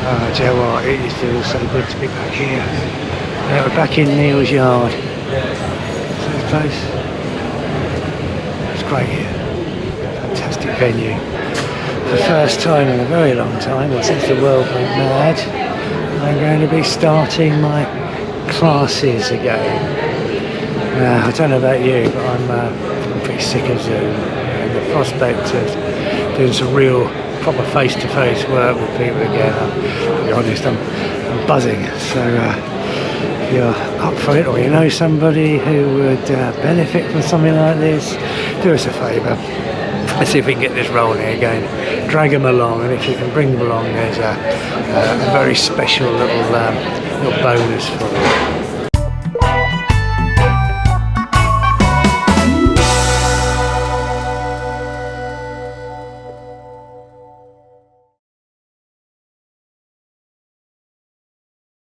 Do you know what? It feels so good to be back here. We're back in Neal's yard. So close. It's great here. Fantastic venue. For the first time in a very long time, or since the world went mad, I'm going to be starting my classes again. I don't know about you, but I'm pretty sick of Zoom. And the prospect of doing some real proper face-to-face work with people again, to be honest, I'm buzzing. So if you're up for it, or you know somebody who would benefit from something like this, do us a favour. Let's see if we can get this rolling again. Drag them along, and if you can bring them along, there's a very special little bonus for them.